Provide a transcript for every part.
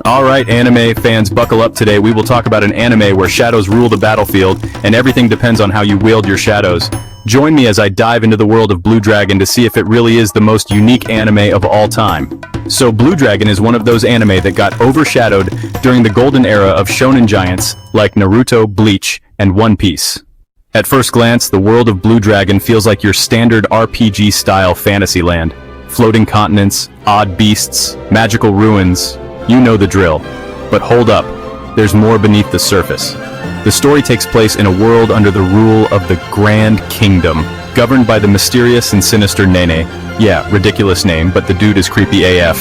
Alright, anime fans, buckle up. Today we will talk about an anime where shadows rule the battlefield, and everything depends on how you wield your shadows. Join me as I dive into the world of Blue Dragon to see if it really is the most unique anime of all time. So Blue Dragon is one of those anime that got overshadowed during the golden era of shonen giants like Naruto, Bleach, and One Piece. At first glance, the world of Blue Dragon feels like your standard RPG-style fantasy land. Floating continents, odd beasts, magical ruins. You know the drill. But hold up, there's more beneath the surface. The story takes place in a world under the rule of the Grand Kingdom, governed by the mysterious and sinister Nene. Yeah, ridiculous name, but the dude is creepy AF.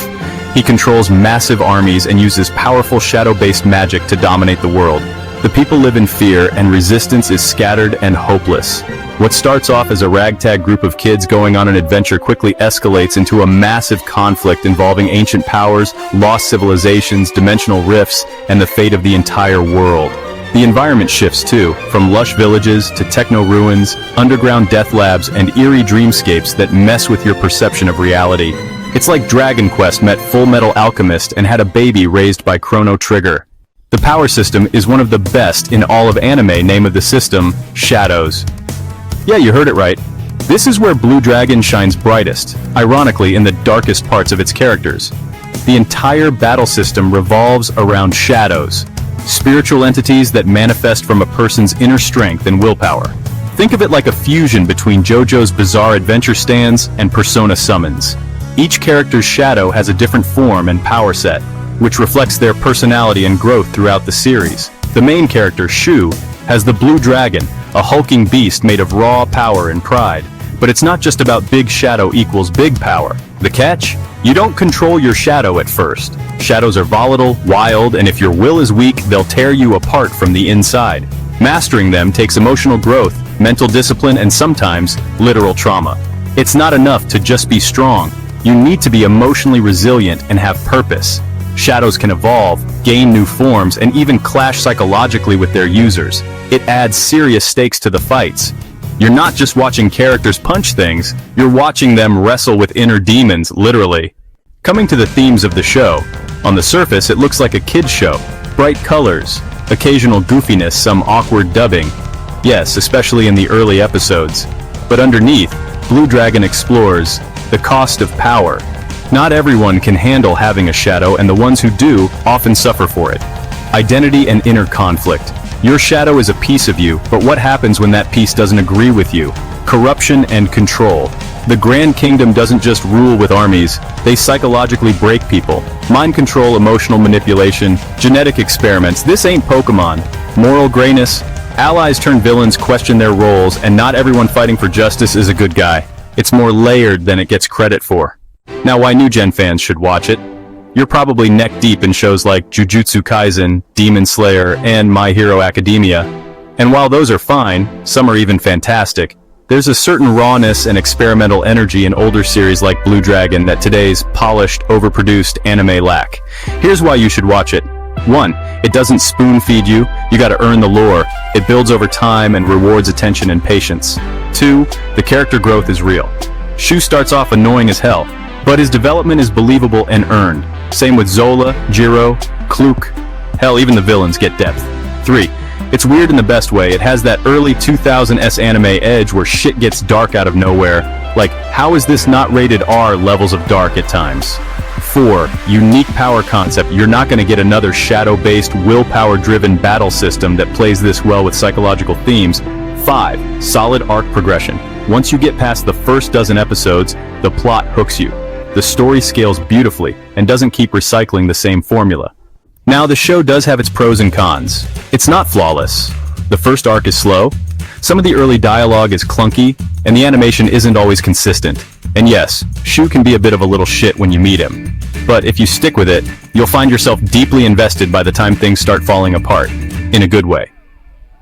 He controls massive armies and uses powerful shadow-based magic to dominate the world. The people live in fear, and resistance is scattered and hopeless. What starts off as a ragtag group of kids going on an adventure quickly escalates into a massive conflict involving ancient powers, lost civilizations, dimensional rifts, and the fate of the entire world. The environment shifts too, from lush villages to techno ruins, underground death labs, and eerie dreamscapes that mess with your perception of reality. It's like Dragon Quest met Full Metal Alchemist and had a baby raised by Chrono Trigger. The power system is one of the best in all of anime. Name of the system, Shadows. Yeah, you heard it right. This is where Blue Dragon shines brightest, ironically in the darkest parts of its characters. The entire battle system revolves around shadows, spiritual entities that manifest from a person's inner strength and willpower. Think of it like a fusion between JoJo's Bizarre Adventure stands and Persona summons. Each character's shadow has a different form and power set, which reflects their personality and growth throughout the series. The main character, Shu, has the Blue Dragon, a hulking beast made of raw power and pride. But it's not just about big shadow equals big power. The catch? You don't control your shadow at first. Shadows are volatile, wild, and if your will is weak, they'll tear you apart from the inside. Mastering them takes emotional growth, mental discipline, and sometimes literal trauma. It's not enough to just be strong. You need to be emotionally resilient and have purpose. Shadows can evolve, gain new forms, and even clash psychologically with their users. It adds serious stakes to the fights. You're not just watching characters punch things, you're watching them wrestle with inner demons, literally. Coming to the themes of the show, on the surface it looks like a kid's show. Bright colors, occasional goofiness, some awkward dubbing. Yes, especially in the early episodes. But underneath, Blue Dragon explores the cost of power. Not everyone can handle having a shadow, and the ones who do often suffer for it. Identity and inner conflict. Your shadow is a piece of you, but what happens when that piece doesn't agree with you? Corruption and control. The Grand Kingdom doesn't just rule with armies, they psychologically break people. Mind control, emotional manipulation, genetic experiments. This ain't Pokemon. Moral grayness. Allies turn villains, question their roles, and not everyone fighting for justice is a good guy. It's more layered than it gets credit for. Now, why new gen fans should watch it? You're probably neck deep in shows like Jujutsu Kaisen, Demon Slayer, and My Hero Academia. And while those are fine, some are even fantastic, there's a certain rawness and experimental energy in older series like Blue Dragon that today's polished, overproduced anime lack. Here's why you should watch it. 1. It doesn't spoon-feed you, you gotta earn the lore. It builds over time and rewards attention and patience. 2. The character growth is real. Shu starts off annoying as hell, but his development is believable and earned. Same with Zola, Jiro, Kluk. Hell, even the villains get depth. 3. It's weird in the best way. It has that early 2000s anime edge where shit gets dark out of nowhere. Like, how is this not rated R levels of dark at times? 4. Unique power concept. You're not gonna get another shadow-based, willpower-driven battle system that plays this well with psychological themes. 5. Solid arc progression. Once you get past the first dozen episodes, the plot hooks you. The story scales beautifully and doesn't keep recycling the same formula. Now, the show does have its pros and cons. It's not flawless. The first arc is slow, some of the early dialogue is clunky, and the animation isn't always consistent. And yes, Shu can be a bit of a little shit when you meet him. But if you stick with it, you'll find yourself deeply invested by the time things start falling apart, in a good way.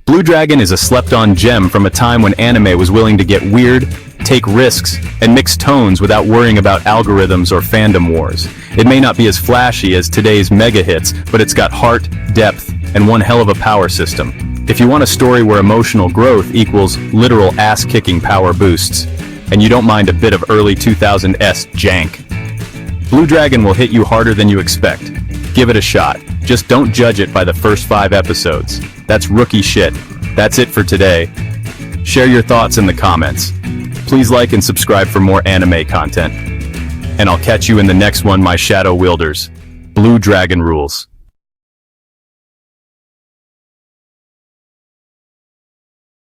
Blue Dragon is a slept-on gem from a time when anime was willing to get weird, take risks, and mix tones without worrying about algorithms or fandom wars. It may not be as flashy as today's mega hits, but it's got heart, depth, and one hell of a power system. If you want a story where emotional growth equals literal ass-kicking power boosts, and you don't mind a bit of early 2000s jank, Blue Dragon will hit you harder than you expect. Give it a shot. Just don't judge it by the first 5 episodes. That's rookie shit. That's it for today. Share your thoughts in the comments. Please like and subscribe for more anime content. And I'll catch you in the next one, my shadow wielders. Blue Dragon rules.